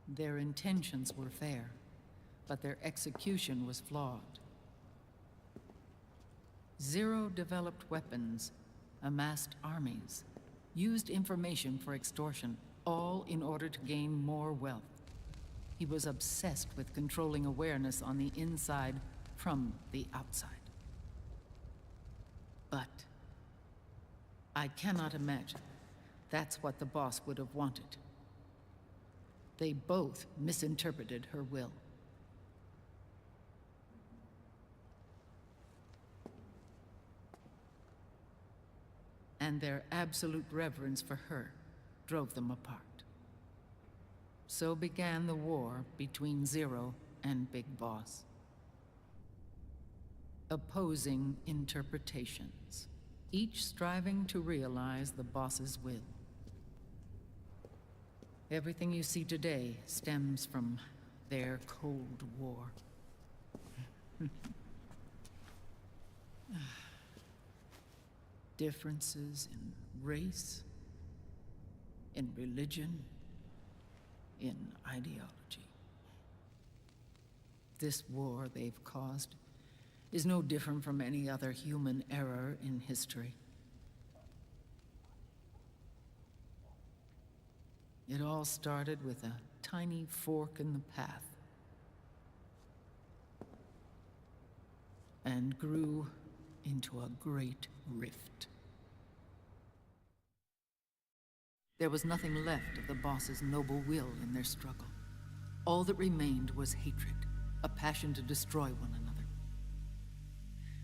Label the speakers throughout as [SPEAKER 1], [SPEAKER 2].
[SPEAKER 1] Their intentions were fair, but their execution was flawed. Zero developed weapons, amassed armies, used information for extortion, all in order to gain more wealth. He was obsessed with controlling awareness on the inside from the outside. But I cannot imagine that's what the boss would have wanted. They both misinterpreted her will. And their absolute reverence for her drove them apart. So began the war between Zero and Big Boss. Opposing interpretations, each striving to realize the boss's will. Everything you see today stems from their Cold War. Differences in race, in religion, in ideology. This war they've caused is no different from any other human error in history. It all started with a tiny fork in the path and grew into a great rift. There was nothing left of the boss's noble will in their struggle. All that remained was hatred, a passion to destroy one another.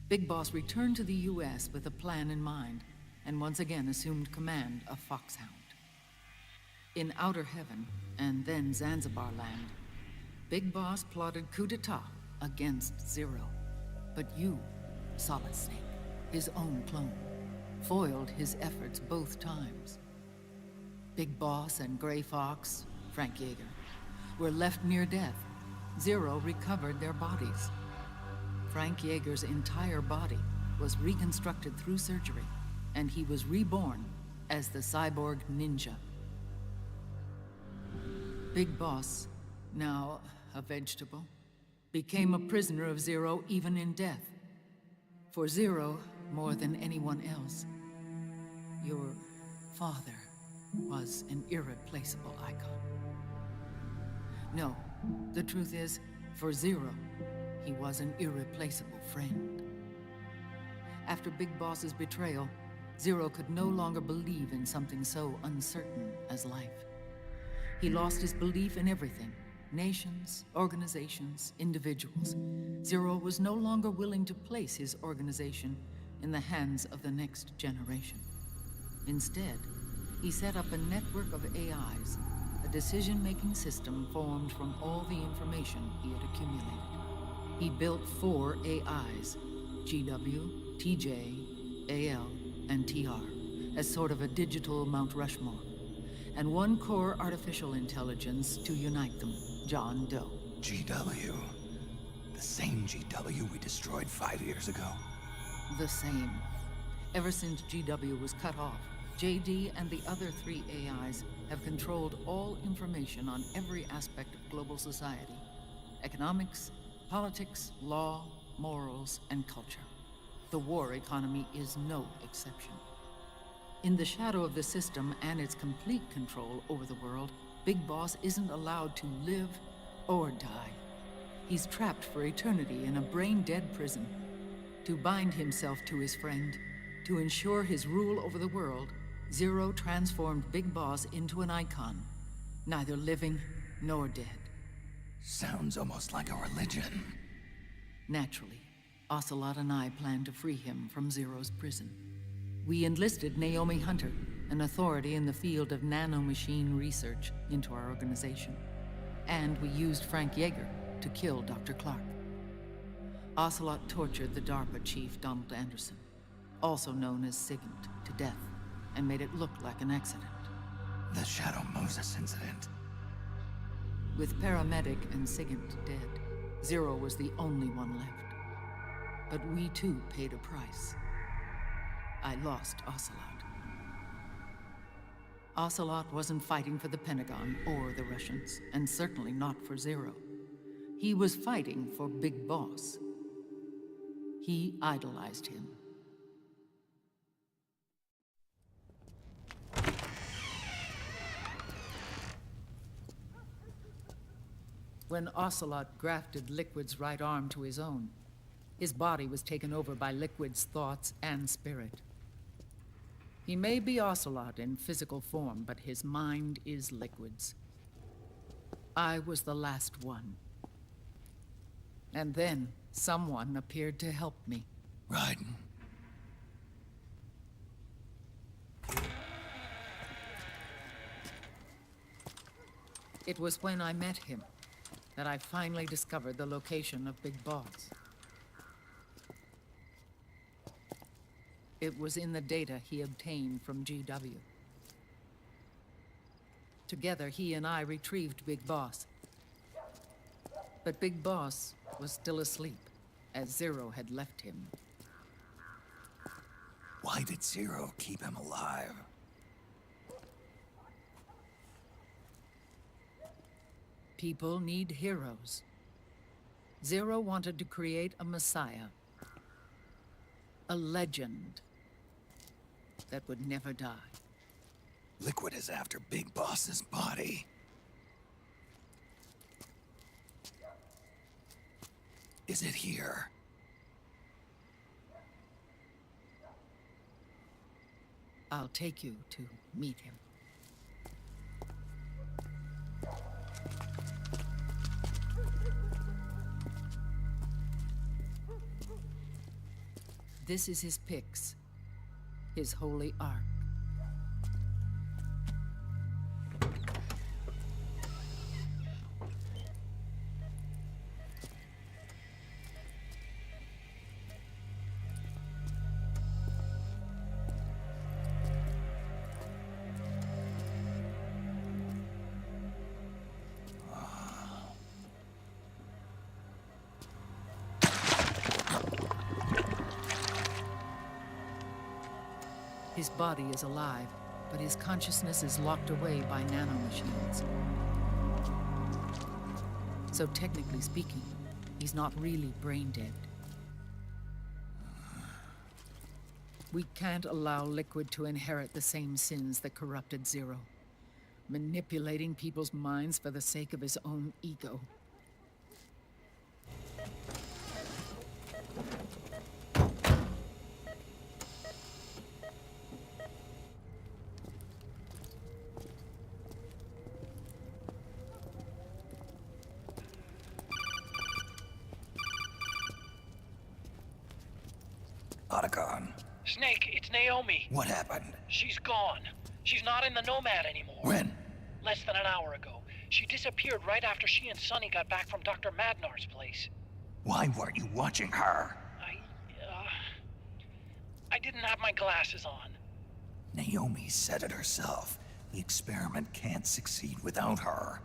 [SPEAKER 1] Big Boss returned to the US with a plan in mind, and once again assumed command of Foxhound. In Outer Heaven, and then Zanzibar Land, Big Boss plotted coup d'etat against Zero. But you, Solid Snake, his own clone, foiled his efforts both times. Big Boss and Gray Fox, Frank Yeager, were left near death. Zero recovered their bodies. Frank Yeager's entire body was reconstructed through surgery, and he was reborn as the cyborg ninja. Big Boss, now a vegetable, became a prisoner of Zero even in death. For Zero, more than anyone else, your father was an irreplaceable icon. No, the truth is, for Zero, he was an irreplaceable friend. After Big Boss's betrayal, Zero could no longer believe in something so uncertain as life. He lost his belief in everything. Nations, organizations, individuals. Zero was no longer willing to place his organization in the hands of the next generation. Instead, he set up a network of AIs, a decision-making system formed from all the information he had accumulated. He built 4 AIs, GW, TJ, AL, and TR, as sort of a digital Mount Rushmore, and 1 core artificial intelligence to unite them, John Doe.
[SPEAKER 2] GW. The same GW we destroyed 5 years ago.
[SPEAKER 1] The same. Ever since GW was cut off, JD and the other 3 AIs have controlled all information on every aspect of global society. Economics, politics, law, morals, and culture. The war economy is no exception. In the shadow of the system and its complete control over the world, Big Boss isn't allowed to live or die. He's trapped for eternity in a brain-dead prison. To bind himself to his friend, to ensure his rule over the world, Zero transformed Big Boss into an icon, neither living nor dead.
[SPEAKER 2] Sounds almost like a religion.
[SPEAKER 1] Naturally, Ocelot and I plan to free him from Zero's prison. We enlisted Naomi Hunter, an authority in the field of nanomachine research, into our organization. And we used Frank Yeager to kill Dr. Clark. Ocelot tortured the DARPA chief, Donald Anderson, also known as Sigint, to death, and made it look like an accident.
[SPEAKER 2] The Shadow Moses incident.
[SPEAKER 1] With Paramedic and Sigint dead, Zero was the only one left. But we too paid a price. I lost Ocelot. Ocelot wasn't fighting for the Pentagon or the Russians, and certainly not for Zero. He was fighting for Big Boss. He idolized him. When Ocelot grafted Liquid's right arm to his own, his body was taken over by Liquid's thoughts and spirit. He may be Ocelot in physical form, but his mind is Liquid's. I was the last one. And then, someone appeared to help me.
[SPEAKER 2] Raiden.
[SPEAKER 1] It was when I met him that I finally discovered the location of Big Boss. It was in the data he obtained from GW. Together, he and I retrieved Big Boss. But Big Boss was still asleep, as Zero had left him.
[SPEAKER 2] Why did Zero keep him alive?
[SPEAKER 1] People need heroes. Zero wanted to create a messiah. A legend that would never die.
[SPEAKER 2] Liquid is after Big Boss's body. Is it here?
[SPEAKER 1] I'll take you to meet him. This is his pyx, his holy ark. His body is alive, but his consciousness is locked away by nanomachines. So technically speaking, he's not really brain dead. We can't allow Liquid to inherit the same sins that corrupted Zero, manipulating people's minds for the sake of his own ego.
[SPEAKER 2] Otacon.
[SPEAKER 3] Snake, it's Naomi.
[SPEAKER 2] What happened?
[SPEAKER 3] She's gone. She's not in the Nomad anymore.
[SPEAKER 2] When?
[SPEAKER 3] Less than an hour ago. She disappeared right after she and Sonny got back from Dr. Madnar's place.
[SPEAKER 2] Why weren't you watching her?
[SPEAKER 3] I didn't have my glasses on.
[SPEAKER 2] Naomi said it herself. The experiment can't succeed without her.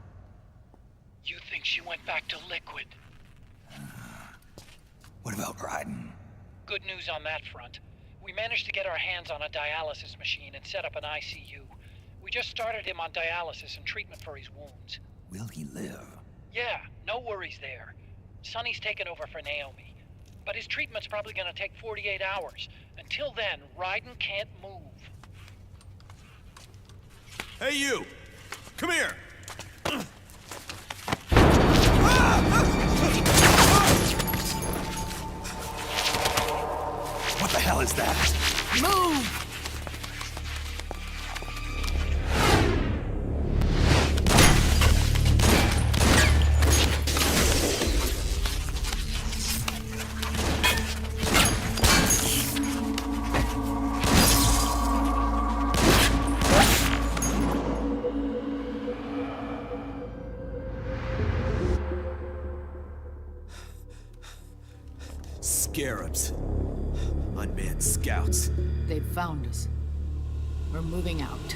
[SPEAKER 3] You think she went back to Liquid?
[SPEAKER 2] What about Raiden?
[SPEAKER 3] Good news on that front. We managed to get our hands on a dialysis machine and set up an ICU. We just started him on dialysis and treatment for his wounds.
[SPEAKER 2] Will he live?
[SPEAKER 3] Yeah, no worries there. Sonny's taken over for Naomi. But his treatment's probably gonna take 48 hours. Until then, Raiden can't move.
[SPEAKER 4] Hey, you! Come here!
[SPEAKER 2] What the hell is that?
[SPEAKER 1] Move!
[SPEAKER 4] Scarabs. Unmanned scouts.
[SPEAKER 1] They've found us. We're moving out.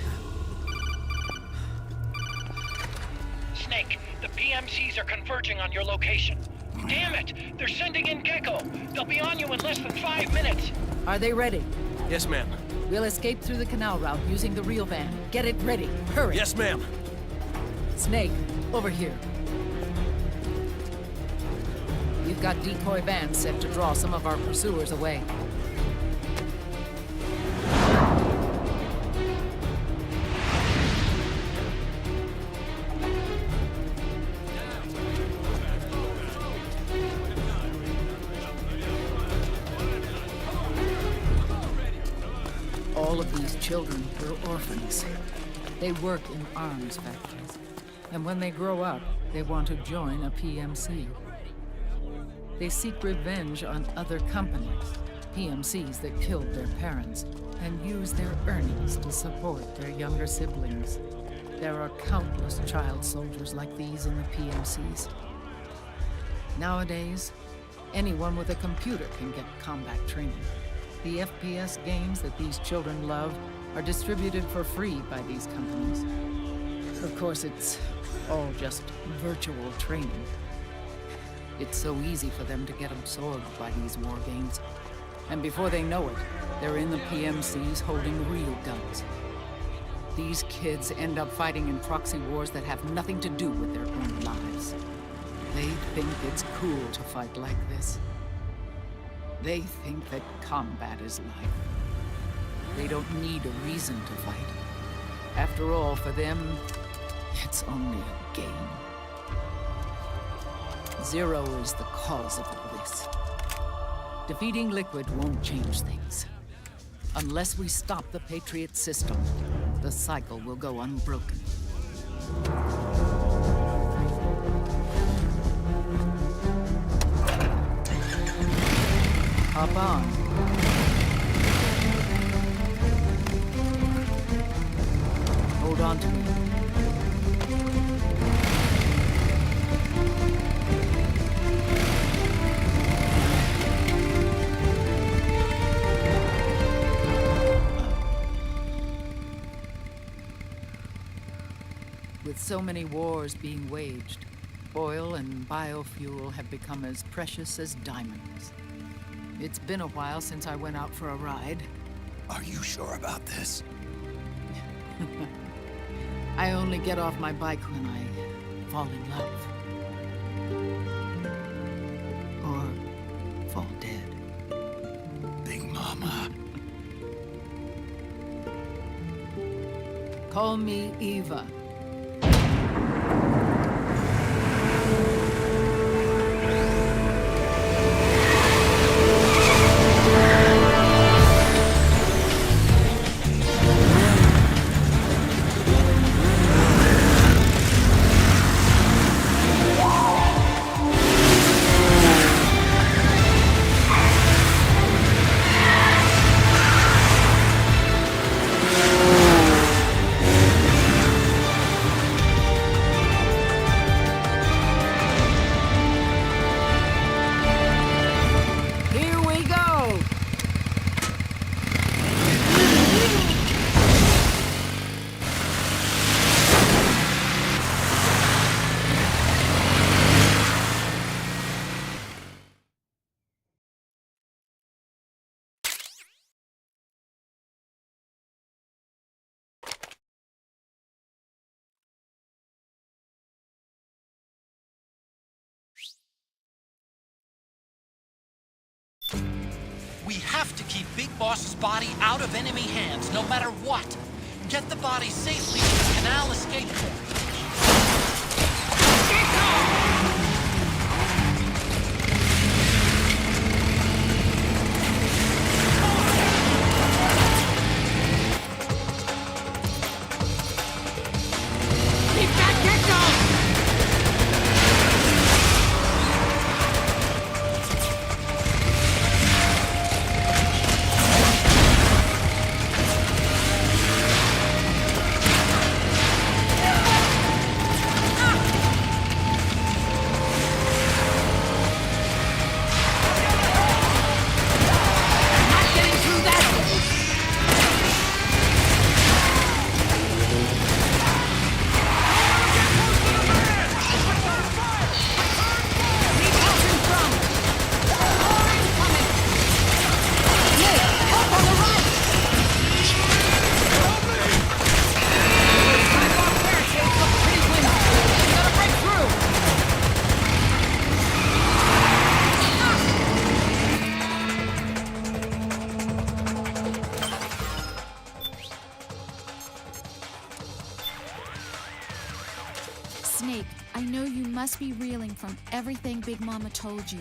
[SPEAKER 3] Snake, the PMCs are converging on your location. Damn it! They're sending in Gecko! They'll be on you in less than 5 minutes!
[SPEAKER 1] Are they ready?
[SPEAKER 4] Yes, ma'am.
[SPEAKER 1] We'll escape through the canal route using the real van. Get it ready. Hurry.
[SPEAKER 4] Yes, ma'am.
[SPEAKER 1] Snake, over here. We've got decoy vans set to draw some of our pursuers away. All of these children were orphans. They work in arms factories. And when they grow up, they want to join a PMC. They seek revenge on other companies, PMCs that killed their parents, and use their earnings to support their younger siblings. There are countless child soldiers like these in the PMCs. Nowadays, anyone with a computer can get combat training. The FPS games that these children love are distributed for free by these companies. Of course, it's all just virtual training. It's so easy for them to get absorbed by these war games. And before they know it, they're in the PMCs holding real guns. These kids end up fighting in proxy wars that have nothing to do with their own lives. They think it's cool to fight like this. They think that combat is life. They don't need a reason to fight. After all, for them, it's only a game. Zero is the cause of all this. Defeating Liquid won't change things. Unless we stop the Patriot system, the cycle will go unbroken. Hop on. Hold on to me. With so many wars being waged, oil and biofuel have become as precious as diamonds. It's been a while since I went out for a ride.
[SPEAKER 2] Are you sure about this?
[SPEAKER 1] I only get off my bike when I fall in love. Or fall dead.
[SPEAKER 2] Big Mama.
[SPEAKER 1] Call me Eva.
[SPEAKER 3] We have to keep Big Boss's body out of enemy hands, no matter what. Get the body safely to the canal escape point.
[SPEAKER 5] Snake, I know you must be reeling from everything Big Mama told you,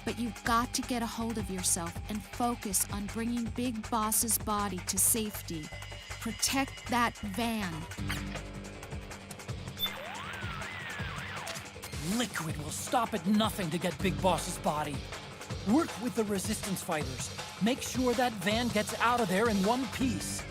[SPEAKER 5] but you've got to get a hold of yourself and focus on bringing Big Boss's body to safety. Protect that van.
[SPEAKER 6] Liquid will stop at nothing to get Big Boss's body. Work with the resistance fighters. Make sure that van gets out of there in one piece.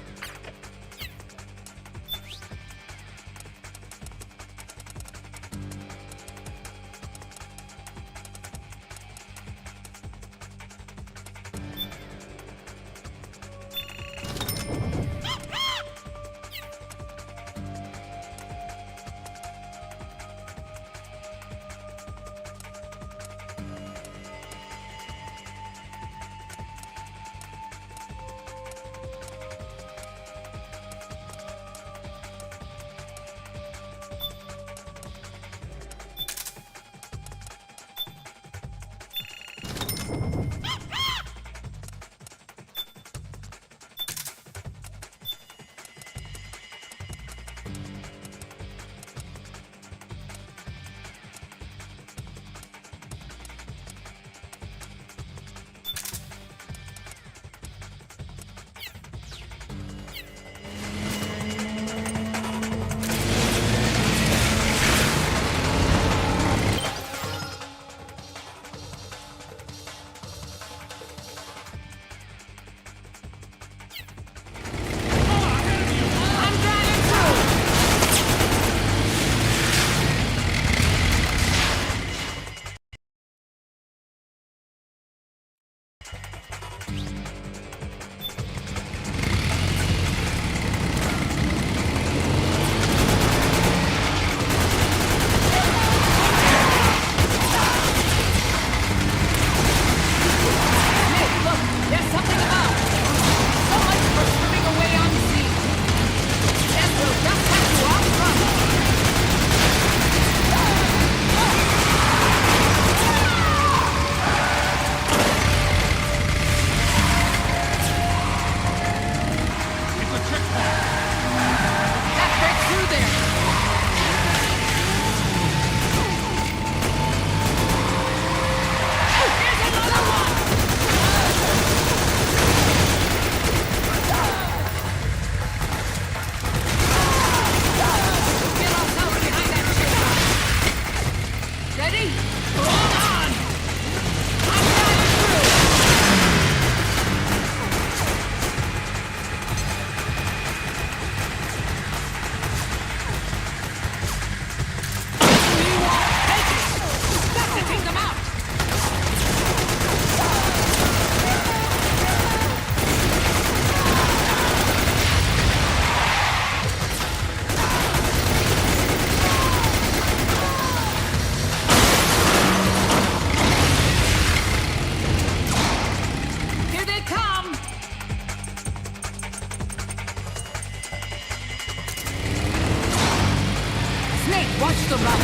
[SPEAKER 1] Watch the right.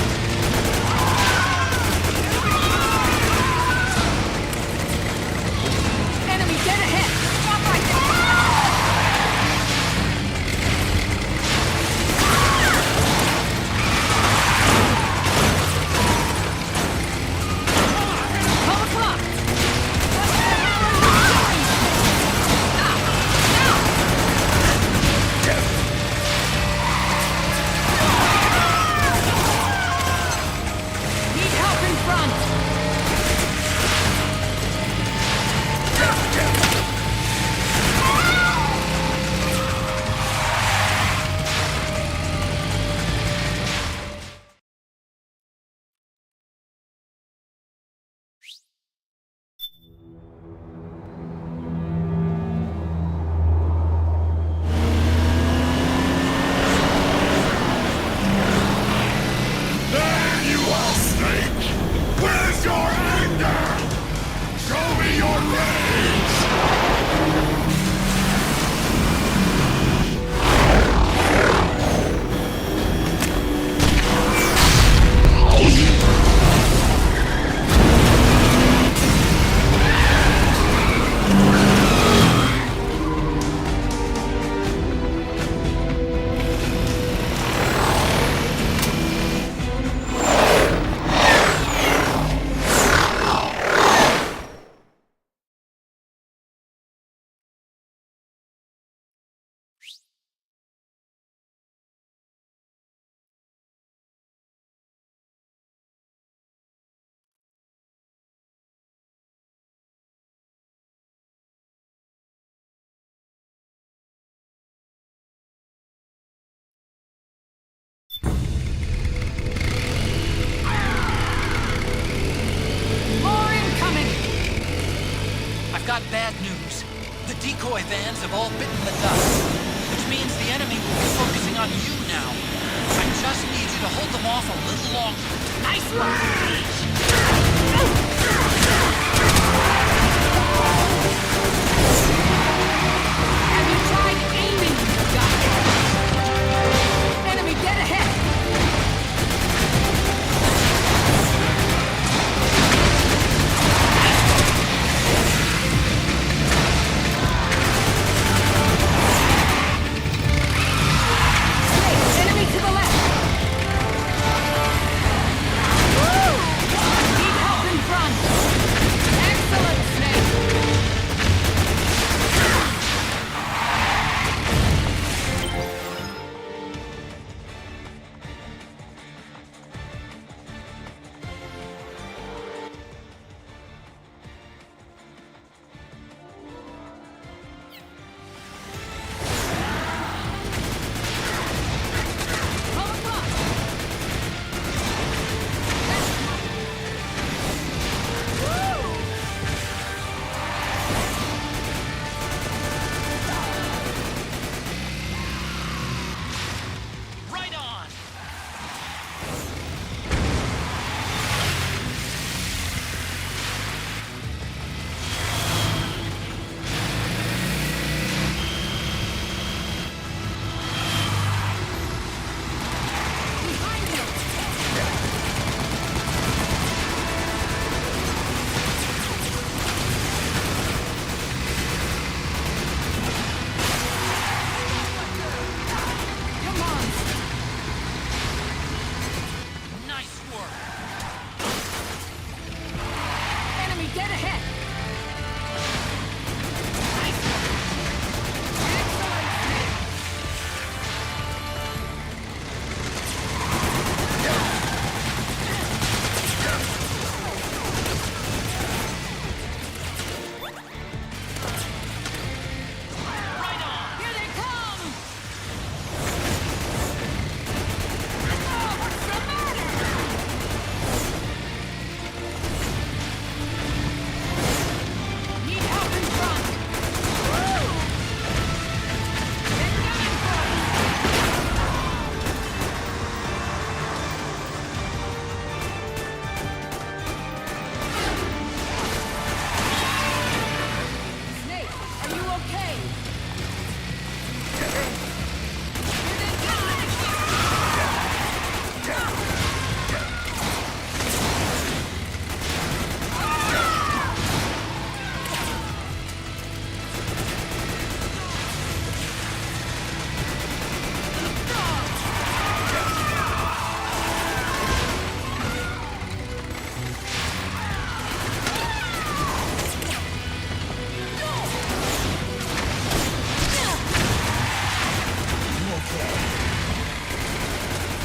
[SPEAKER 1] Enemy dead ahead. Stop right there. Come o'clock. Now.
[SPEAKER 6] got bad news. The decoy vans have all bitten the dust, which means the enemy will be focusing on you now. I just need you to hold them off a little longer. Nice one,
[SPEAKER 1] Have you tried aiming, Doctor? Enemy dead ahead! Enemy to the left! Woo! Need help in front! Excellent, Snake! Come across! Woo!
[SPEAKER 6] Right on!
[SPEAKER 1] Behind you! Come on!
[SPEAKER 6] Nice work!
[SPEAKER 1] Enemy dead ahead! Excellent, Snake! Here they come! Oh, what's the matter? Need help in front! Woo! They're coming for us! Snake, are you okay? Here they come!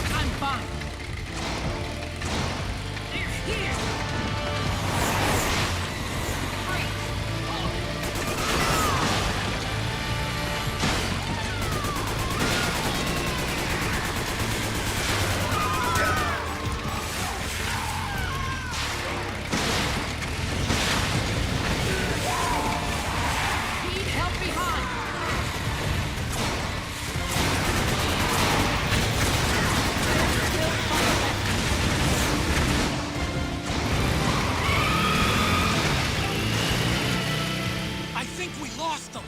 [SPEAKER 1] I'm fine. Here. Need help behind. Still fighting.
[SPEAKER 6] I think we lost them!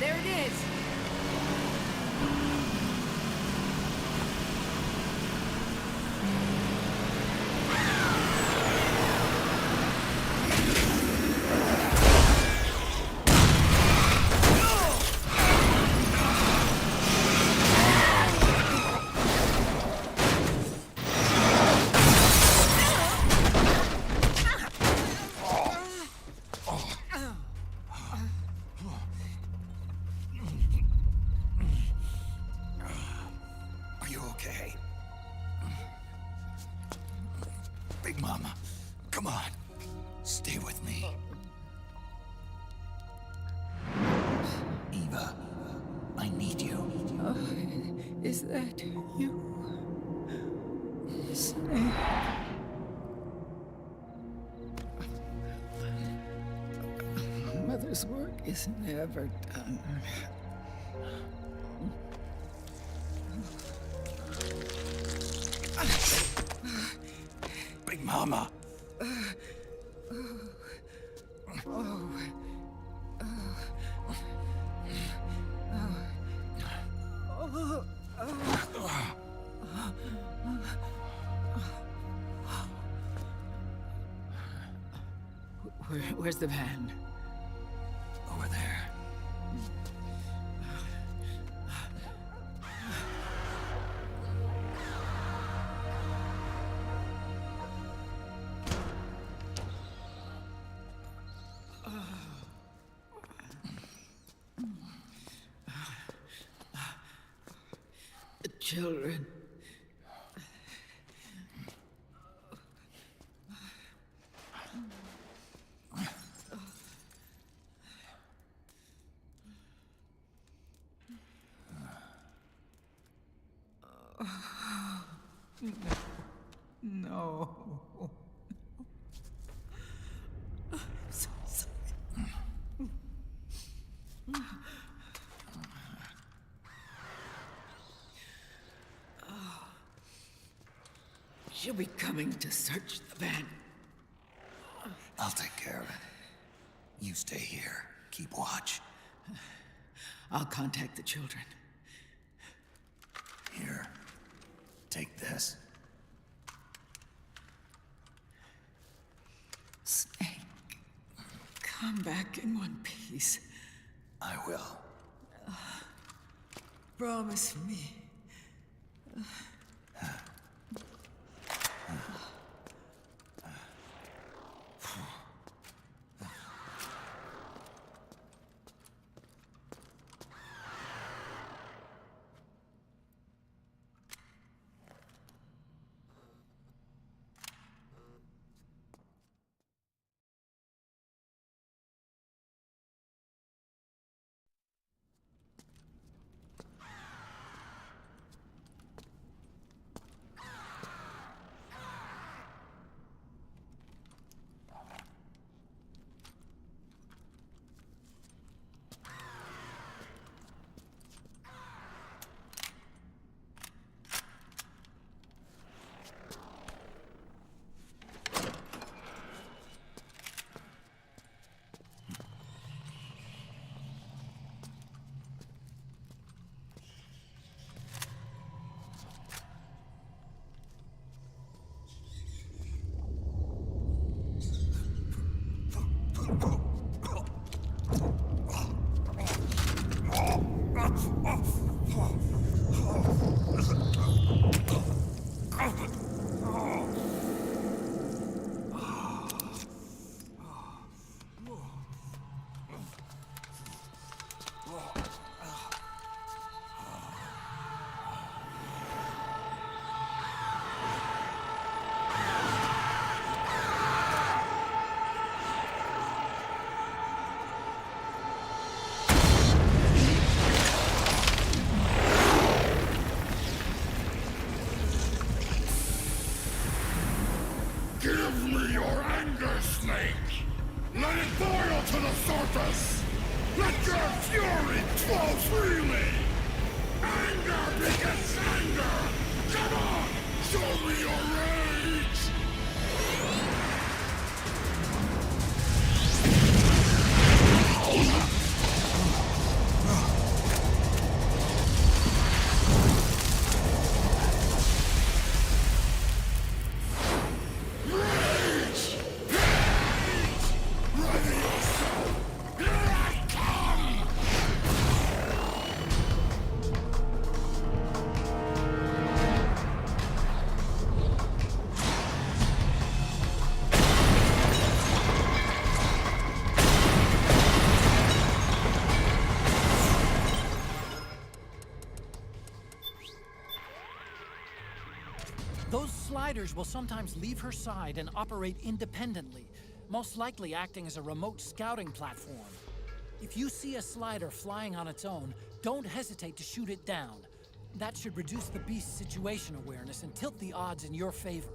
[SPEAKER 1] There it is.
[SPEAKER 2] Are you okay? Big Mama, come on. Stay with me. Eva, I need you.
[SPEAKER 1] Is that you? Snake. Mother's work is never done.
[SPEAKER 2] Big Mama.
[SPEAKER 1] Where's the van?
[SPEAKER 2] Over there.
[SPEAKER 1] The children. No. I'm so sorry. She'll be coming to search the van.
[SPEAKER 2] I'll take care of it. You stay here. Keep watch.
[SPEAKER 1] I'll contact the children.
[SPEAKER 2] Here. Take this.
[SPEAKER 1] Snake, come back in one piece.
[SPEAKER 2] I will.
[SPEAKER 1] Promise me.
[SPEAKER 6] Those sliders will sometimes leave her side and operate independently, most likely acting as a remote scouting platform. If you see a slider flying on its own, don't hesitate to shoot it down. That should reduce the beast's situation awareness and tilt the odds in your favor.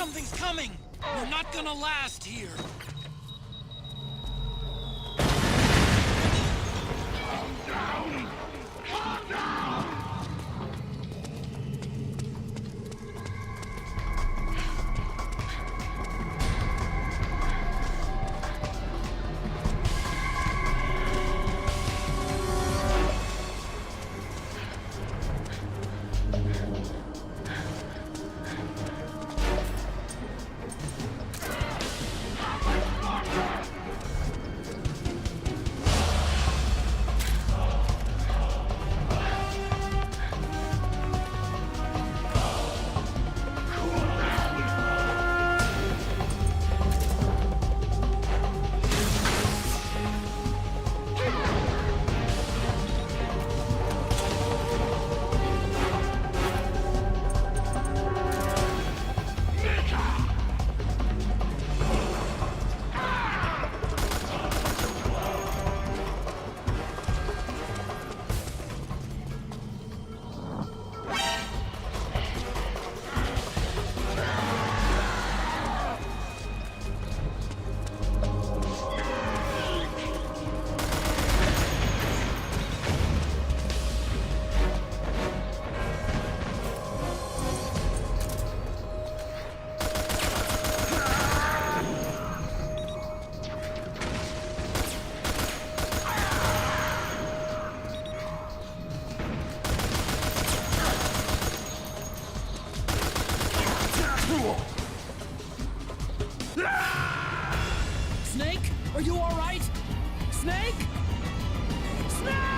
[SPEAKER 6] Something's coming! We're not gonna last here! Snake? Are you alright? Snake? Snake!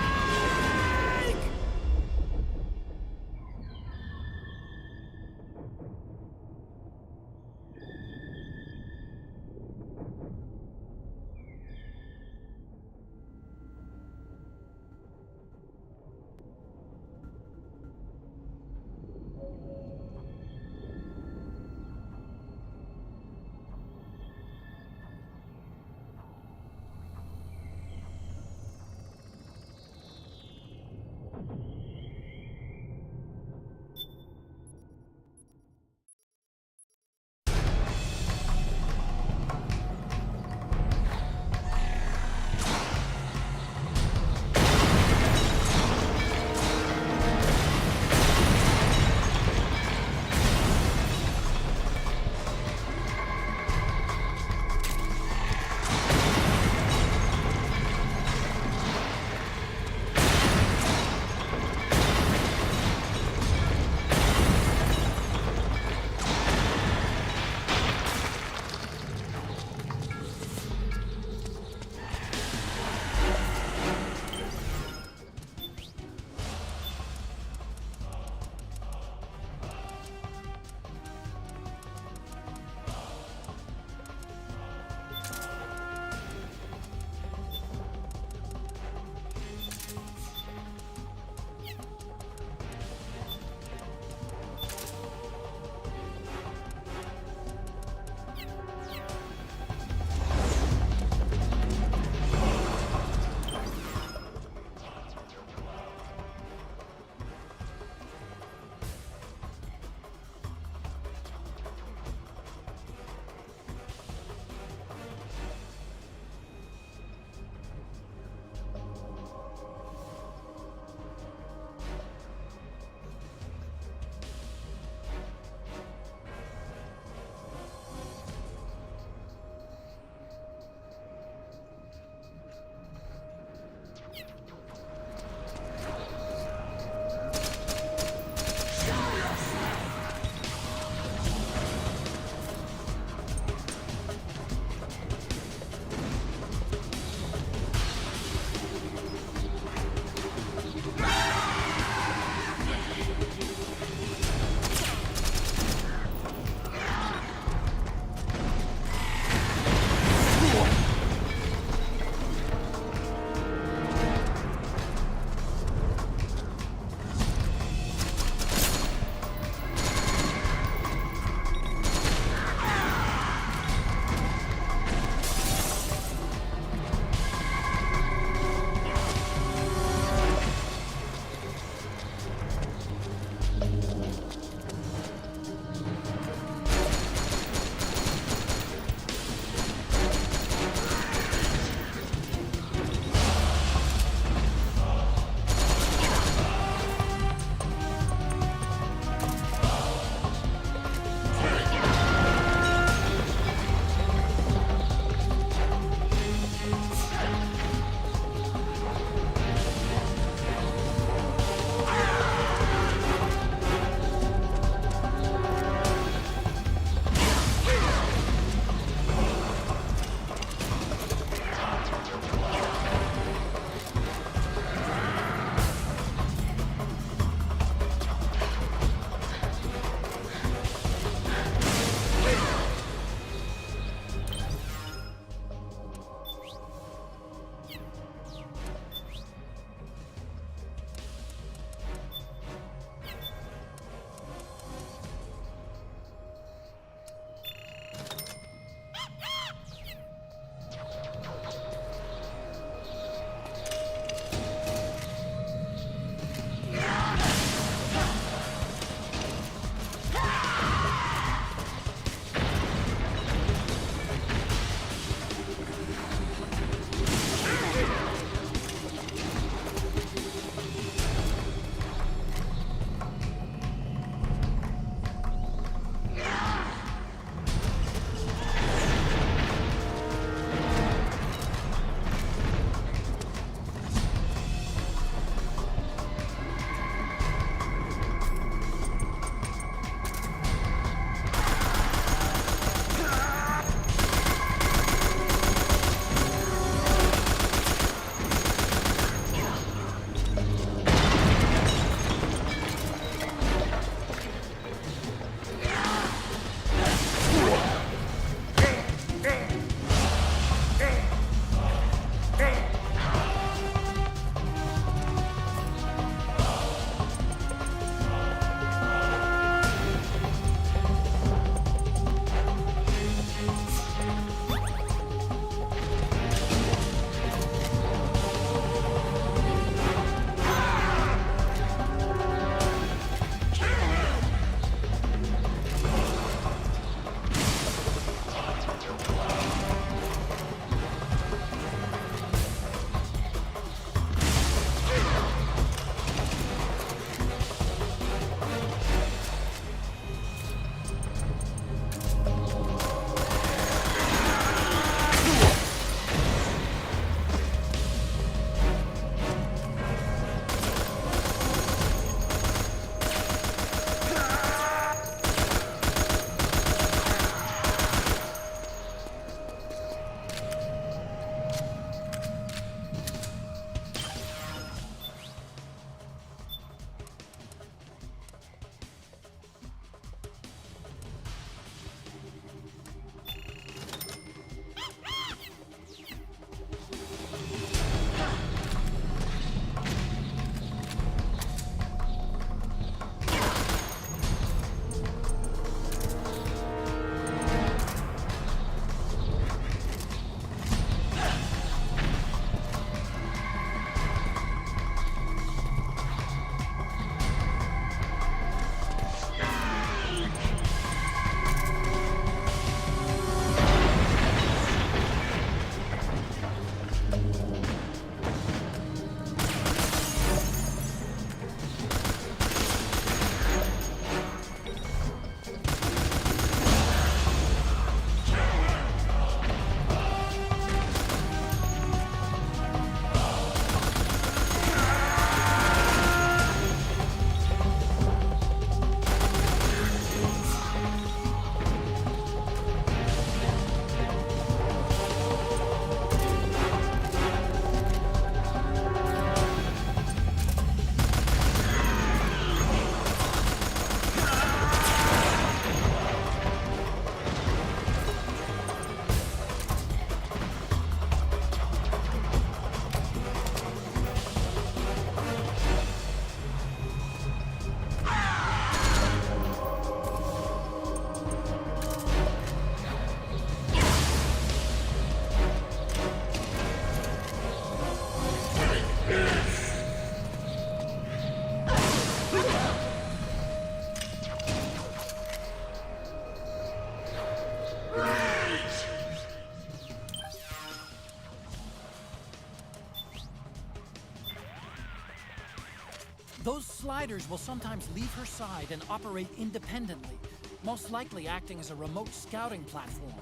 [SPEAKER 6] Those sliders will sometimes leave her side and operate independently, most likely acting as a remote scouting platform.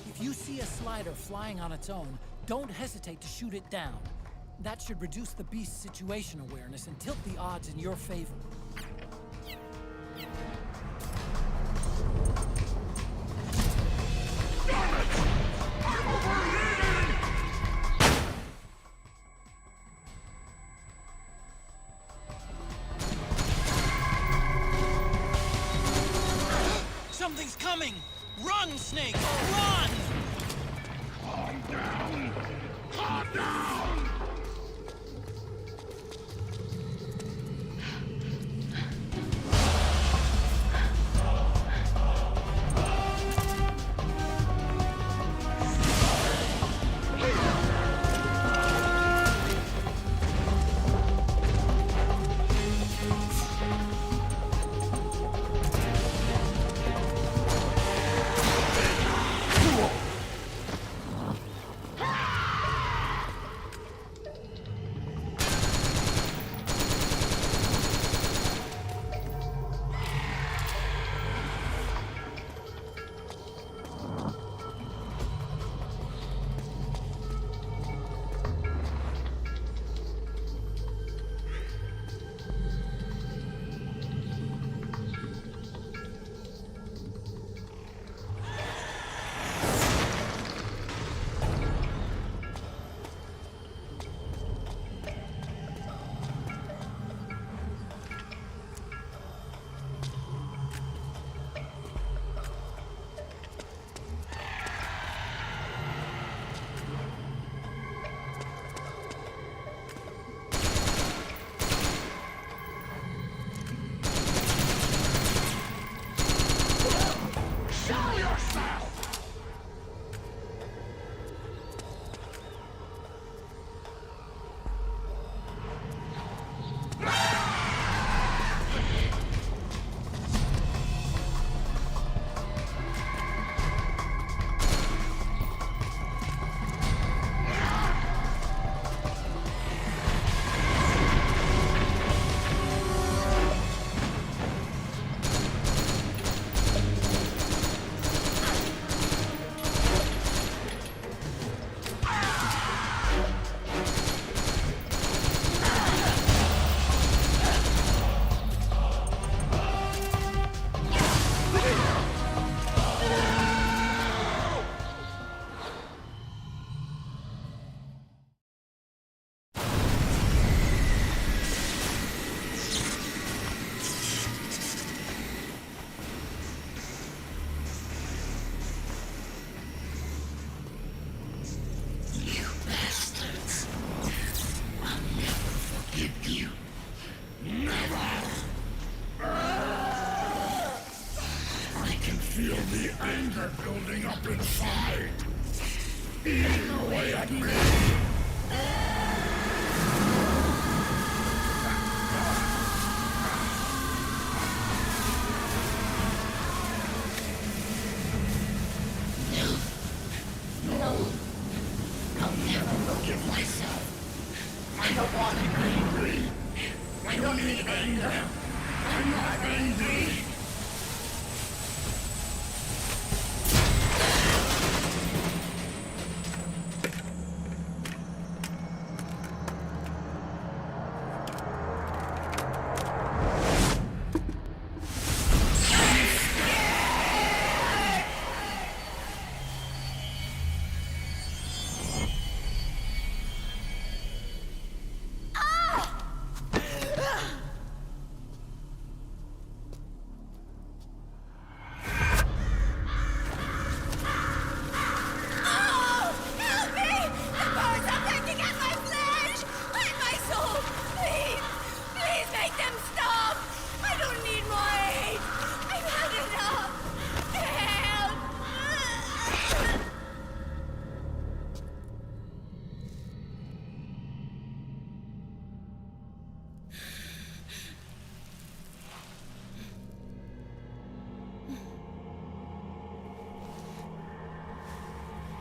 [SPEAKER 6] If you see a slider flying on its own, don't hesitate to shoot it down. That should reduce the beast's situation awareness and tilt the odds in your favor. Something's coming! Run, Snake! Run!
[SPEAKER 7] Calm down! Calm down! Feel the anger building up inside, eating away at me. No, I'll never forgive myself. I don't want to be angry. I don't need anger. I'm not angry.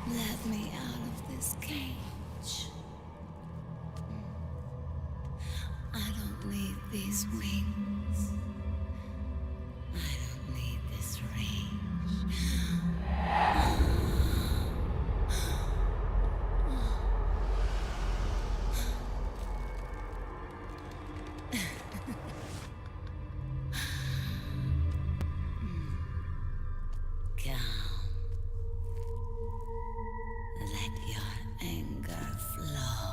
[SPEAKER 8] Let me out of this cage. I don't need these its wings. I don't need this rage. Calm. Let your anger flow.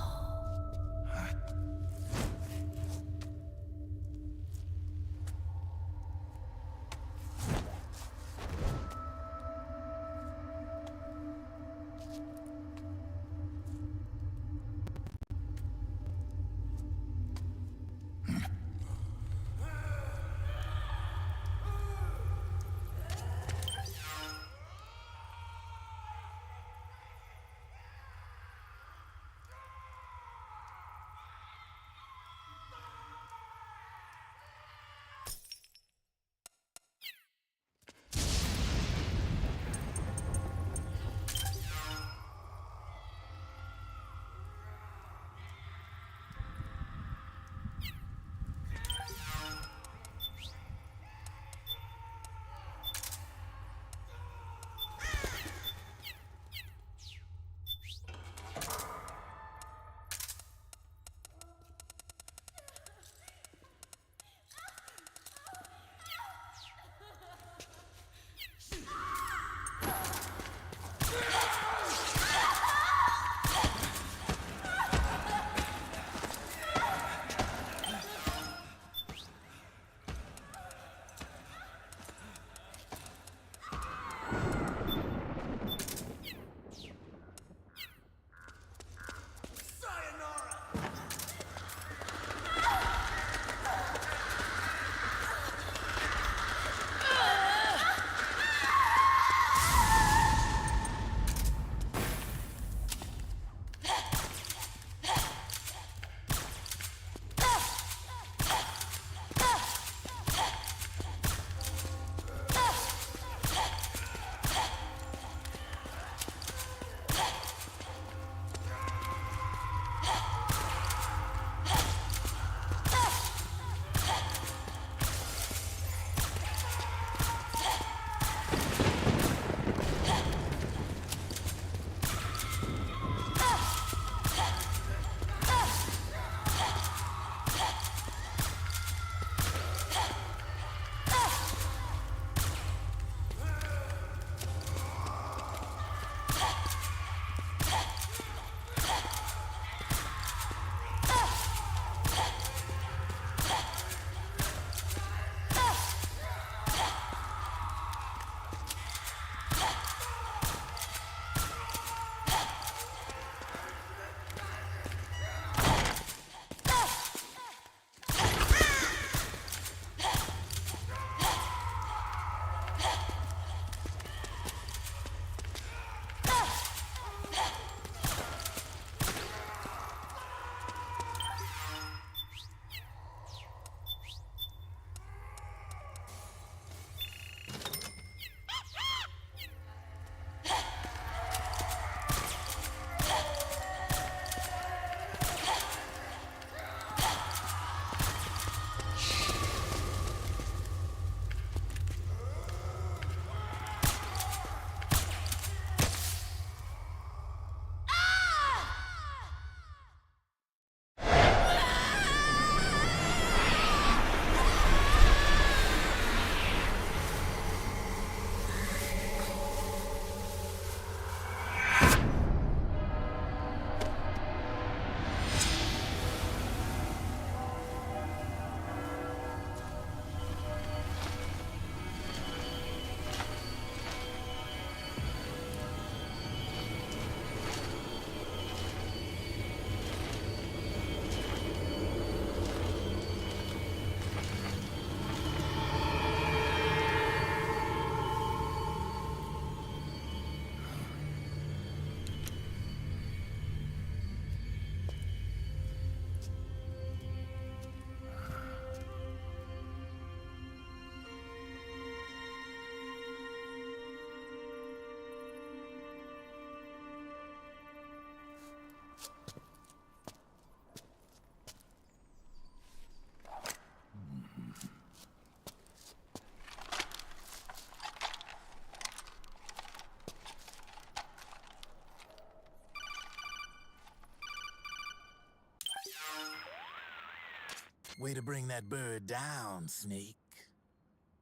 [SPEAKER 9] Way to bring that bird down, Snake.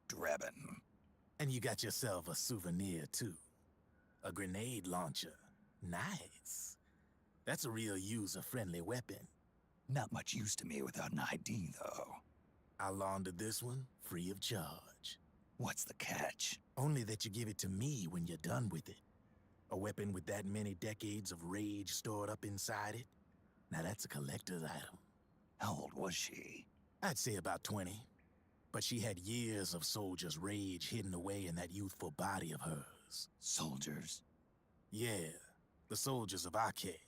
[SPEAKER 2] Drebin.
[SPEAKER 9] And you got yourself a souvenir, too. A grenade launcher. Nice. That's a real user-friendly weapon.
[SPEAKER 2] Not much use to me without an ID, though.
[SPEAKER 9] I'll launder this one free of charge.
[SPEAKER 2] What's the catch?
[SPEAKER 9] Only that you give it to me when you're done with it. A weapon with that many decades of rage stored up inside it? Now that's a collector's item.
[SPEAKER 2] How old was she?
[SPEAKER 9] I'd say about 20. But she had years of soldiers' rage hidden away in that youthful body of hers.
[SPEAKER 2] Soldiers?
[SPEAKER 9] Yeah, the soldiers of Ake.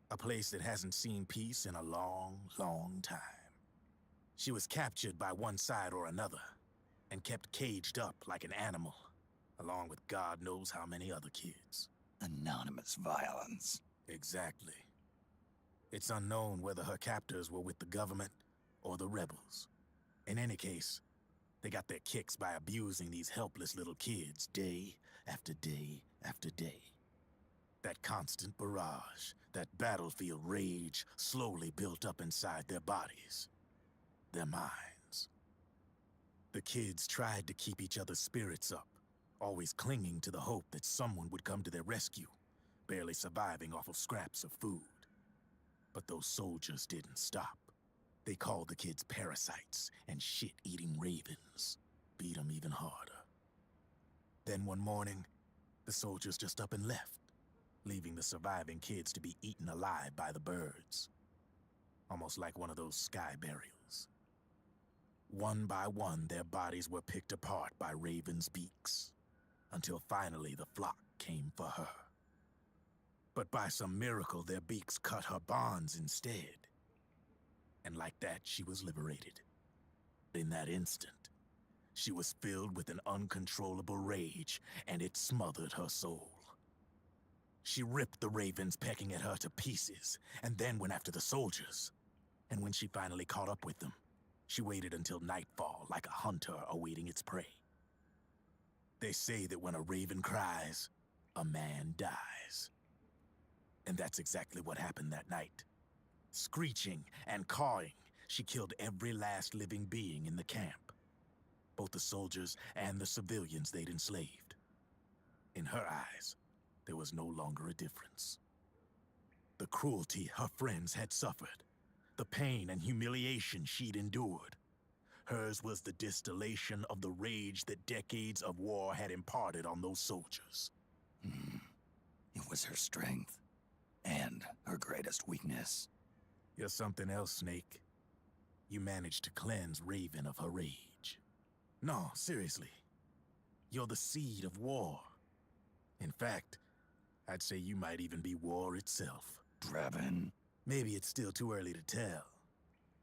[SPEAKER 9] A place that hasn't seen peace in a long, long time. She was captured by one side or another, and kept caged up like an animal, along with God knows how many other kids.
[SPEAKER 2] Anonymous violence.
[SPEAKER 9] Exactly. It's unknown whether her captors were with the government or the rebels. In any case, they got their kicks by abusing these helpless little kids day after day after day. That constant barrage, that battlefield rage slowly built up inside their bodies, their minds. The kids tried to keep each other's spirits up, always clinging to the hope that someone would come to their rescue, barely surviving off of scraps of food. But those soldiers didn't stop. They called the kids parasites and shit-eating ravens, beat them even harder. Then one morning, the soldiers just up and left, leaving the surviving kids to be eaten alive by the birds. Almost like one of those sky burials. One by one, their bodies were picked apart by ravens' beaks, until finally the flock came for her. But by some miracle, their beaks cut her bonds instead. And like that, she was liberated. In that instant, she was filled with an uncontrollable rage, and it smothered her soul. She ripped the ravens pecking at her to pieces, and then went after the soldiers. And when she finally caught up with them, she waited until nightfall like a hunter awaiting its prey. They say that when a raven cries, a man dies. And that's exactly what happened that night. Screeching and cawing, she killed every last living being in the camp. Both the soldiers and the civilians they'd enslaved. In her eyes, there was no longer a difference. The cruelty her friends had suffered, the pain and humiliation she'd endured. Hers was the distillation of the rage that decades of war had imparted on those soldiers.
[SPEAKER 2] It was her strength, and her greatest weakness.
[SPEAKER 9] You're something else, Snake. You managed to cleanse Raven of her rage. No, seriously. You're the seed of war. In fact, I'd say you might even be war itself.
[SPEAKER 2] Drebin.
[SPEAKER 9] Maybe it's still too early to tell.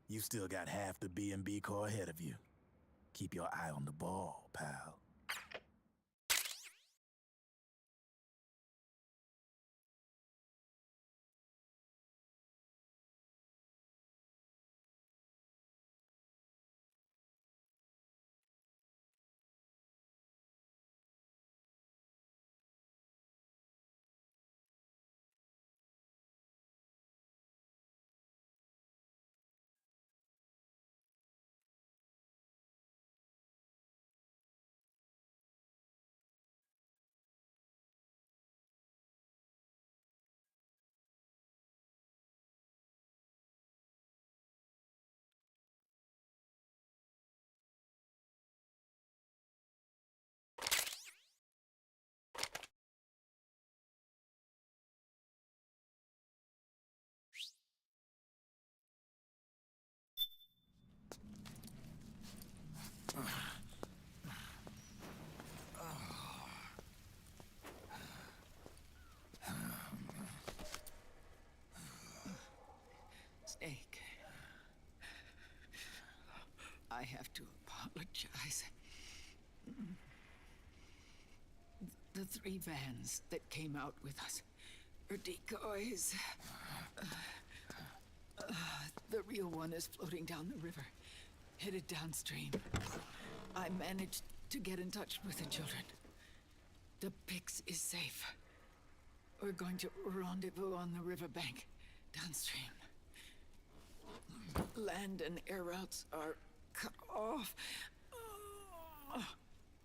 [SPEAKER 9] You still got half the B&B Corps ahead of you. Keep your eye on the ball, pal.
[SPEAKER 1] Snake. I have to apologize. The 3 vans that came out with us are decoys. The real one is floating down the river, headed downstream. I managed to get in touch with the children. The Pix is safe. We're going to rendezvous on the riverbank, downstream. Land and air routes are cut off.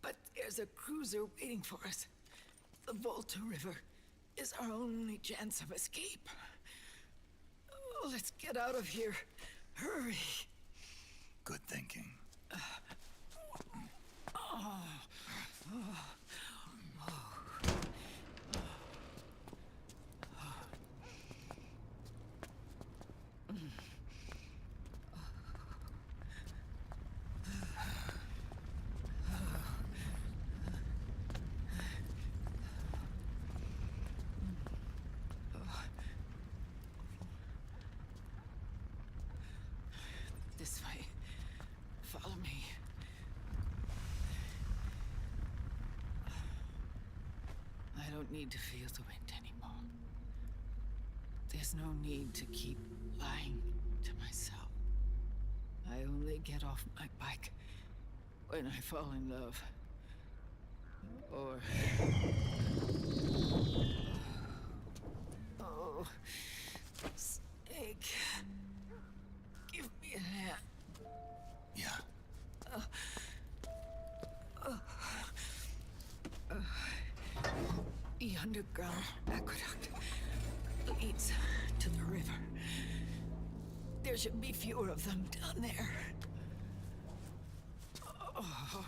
[SPEAKER 1] But there's a cruiser waiting for us. The Volta River is our only chance of escape. Let's get out of here. Hurry.
[SPEAKER 2] Good thinking.
[SPEAKER 1] This way. Follow me. I don't need to feel the wind anymore. There's no need to keep lying to myself. I only get off my bike when I fall in love. Or... Oh... Snake... Give me a hand.
[SPEAKER 2] Yeah.
[SPEAKER 1] The underground aqueduct leads to the river. There should be fewer of them down there. Oh.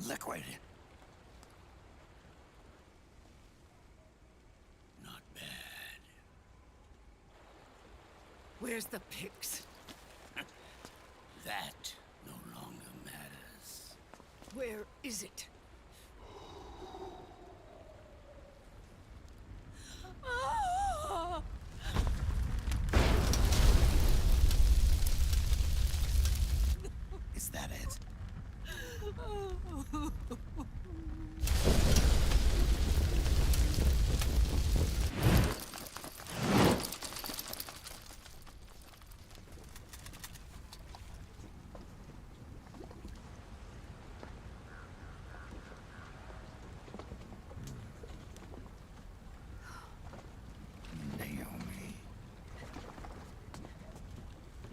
[SPEAKER 2] Liquid. Not bad.
[SPEAKER 1] Where's the pigs?
[SPEAKER 2] That no longer matters.
[SPEAKER 1] Where is it? Ah!
[SPEAKER 2] Is that it?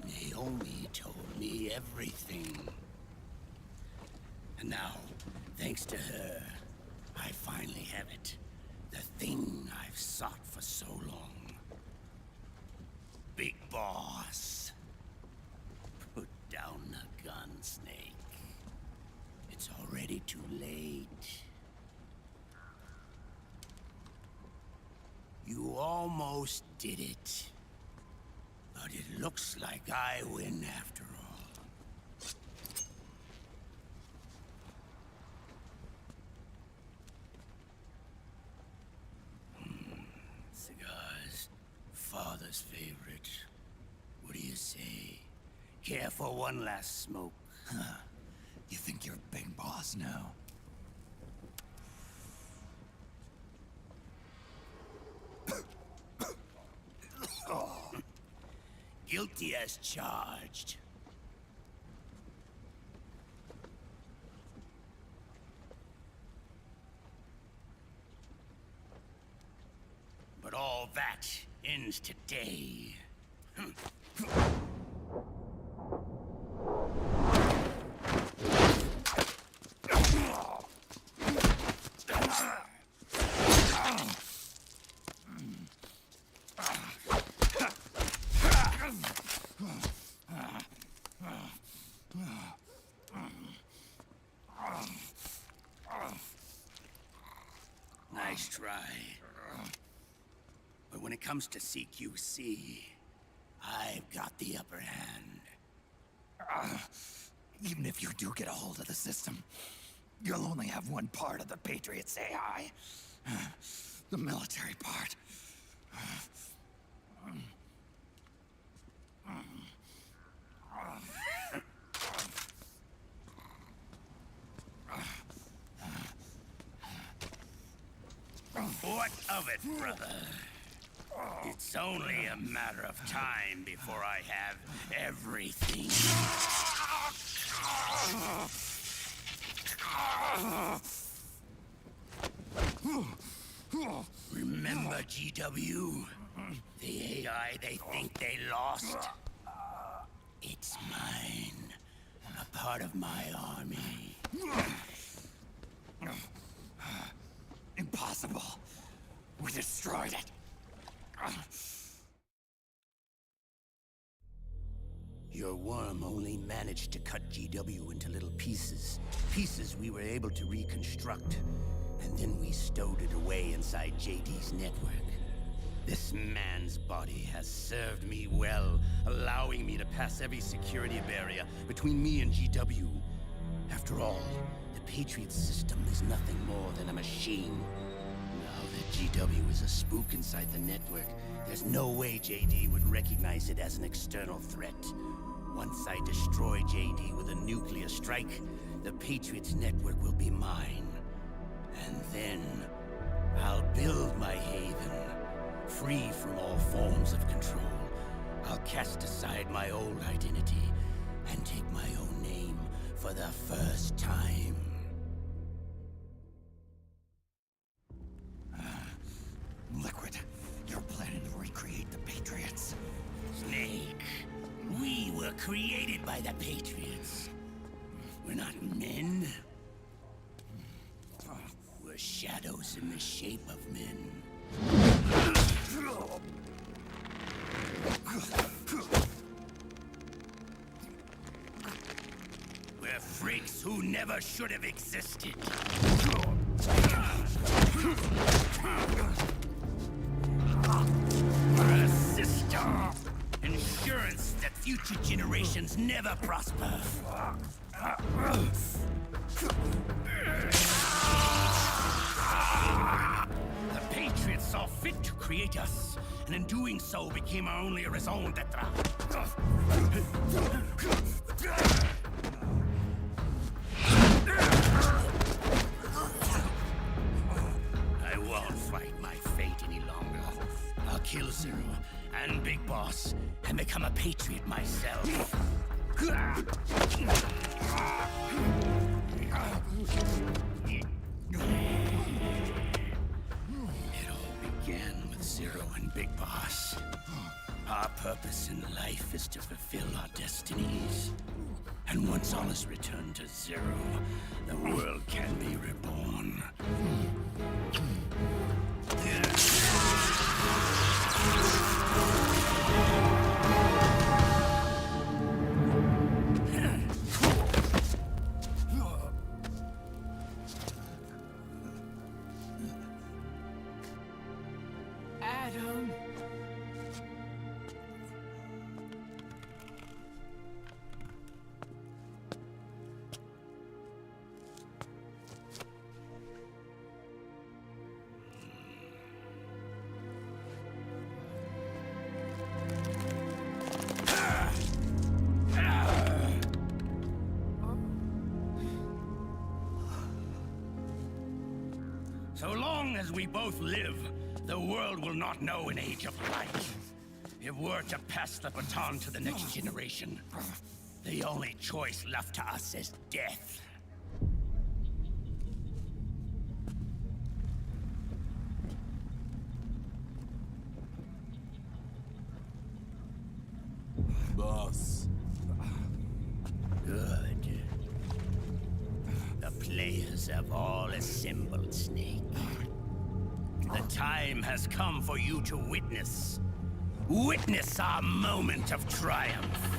[SPEAKER 10] Naomi told me everything. And now, thanks to her, I finally have it. The thing I've sought for so long. Big Boss. Put down the gun, Snake. It's already too late. You almost did it. But it looks like I win after all. Cigars. Father's favorite. What do you say? Care for one last smoke?
[SPEAKER 2] Huh. You think you're big boss now?
[SPEAKER 10] Guilty as charged. But all that ends today. Nice try. But when it comes to CQC, I've got the upper hand.
[SPEAKER 2] Even if you do get a hold of the system, you'll only have one part of the Patriots AI. The military part.
[SPEAKER 10] What of it, brother? It's only a matter of time before I have everything. Remember GW? The AI they think they lost? It's mine. A part of my army.
[SPEAKER 2] Impossible. We destroyed it.
[SPEAKER 10] Your worm only managed to cut GW into little pieces. Pieces we were able to reconstruct. And then we stowed it away inside JD's network. This man's body has served me well, allowing me to pass every security barrier between me and GW. After all, the Patriots system is nothing more than a machine. Now that GW is a spook inside the network, there's no way JD would recognize it as an external threat. Once I destroy JD with a nuclear strike, the Patriots network will be mine. And then, I'll build my haven, free from all forms of control. I'll cast aside my old identity and take my own name for the first time.
[SPEAKER 2] Liquid, you're planning to recreate the Patriots.
[SPEAKER 10] Snake, we were created by the Patriots. We're not men. We're shadows in the shape of men. We're freaks who never should have existed. We're a system. Insurance that future generations never prosper. The Patriots saw fit to create us, and in doing so became our only raison d'etre. I won't fight my fate any longer. I'll kill Zero and Big Boss and become a Patriot myself. It all began with Zero and Big Boss. Our purpose in life is to fulfill our destinies. And once all is returned to Zero, the world can be reborn.
[SPEAKER 1] Adam.
[SPEAKER 10] as we both live, the world will not know an age of light. If we're to pass the baton to the next generation, the only choice left to us is death.
[SPEAKER 4] Boss.
[SPEAKER 10] Good. The players have all assembled, Snake. The time has come for you to witness. Witness our moment of triumph.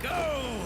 [SPEAKER 10] Go!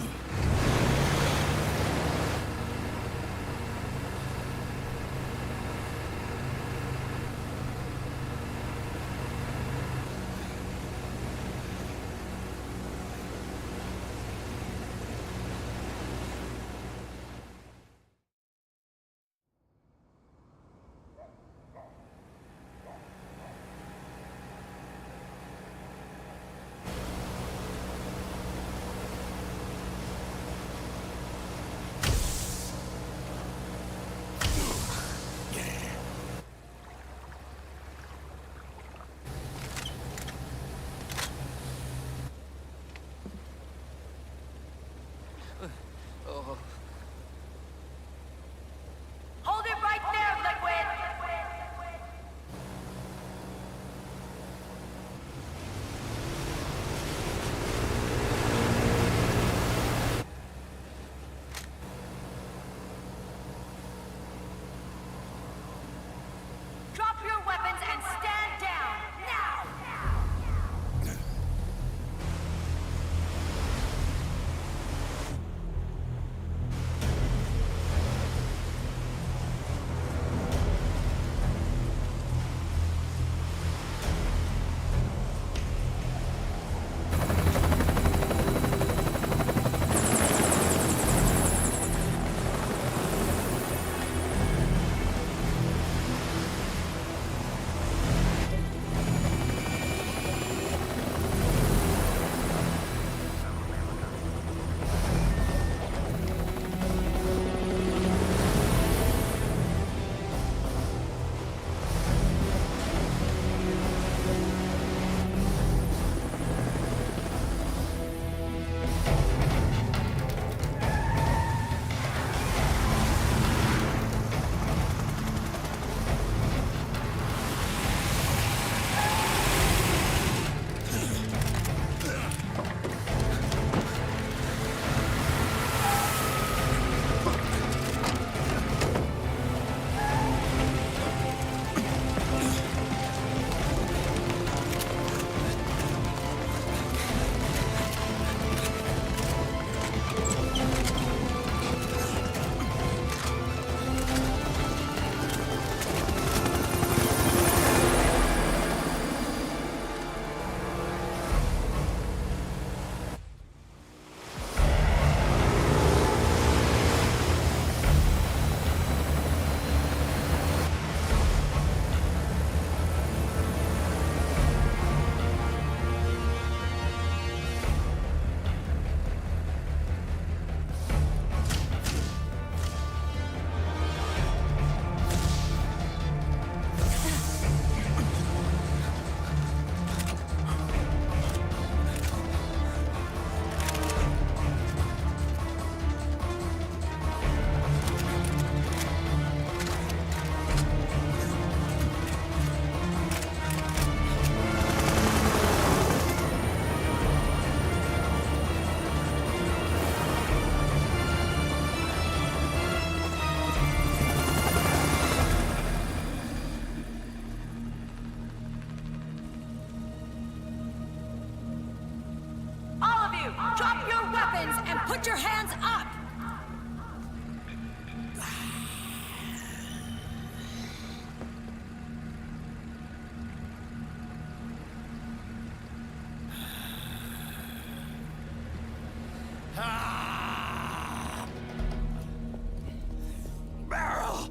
[SPEAKER 7] Hold it right there, Liquid! Drop your weapons and stand down, now! Drop your weapons and put your hands up!
[SPEAKER 2] Barrel!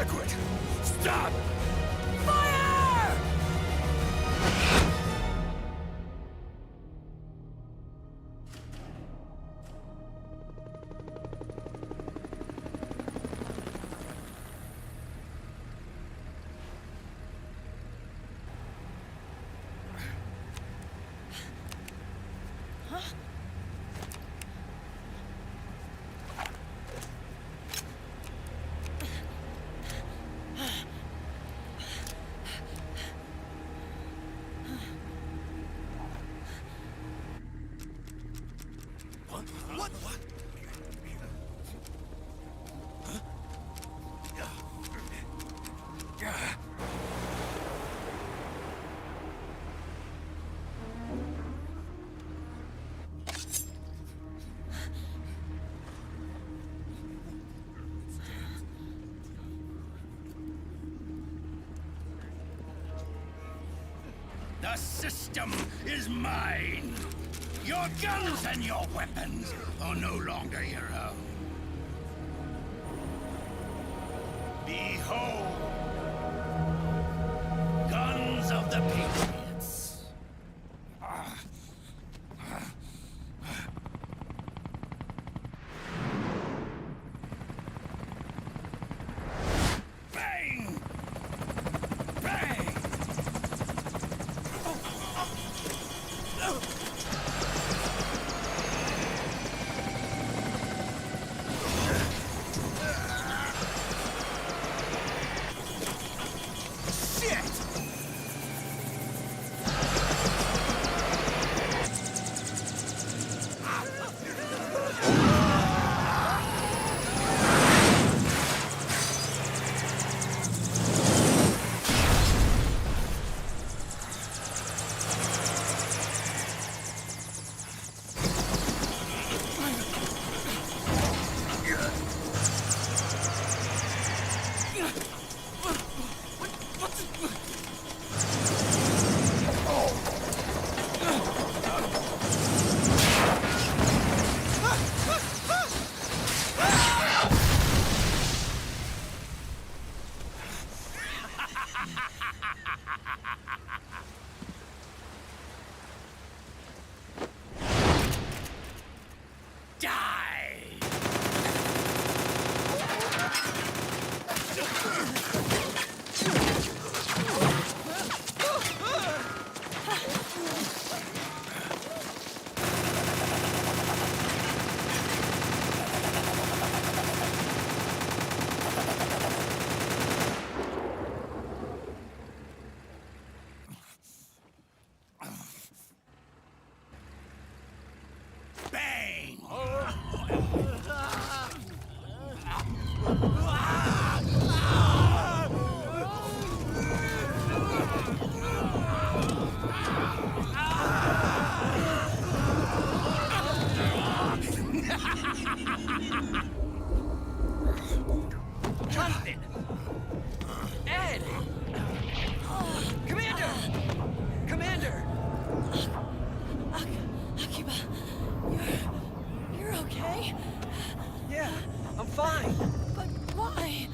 [SPEAKER 2] liquid! Stop!
[SPEAKER 7] Fire!
[SPEAKER 2] What?
[SPEAKER 10] The system is mine. Your guns and your weapons are no longer your own. Behold, guns of the Patriots. Bang! Bang!
[SPEAKER 7] Jonathan! Ed! Commander! Commander! Akiba, you're okay? Yeah, I'm fine. But why?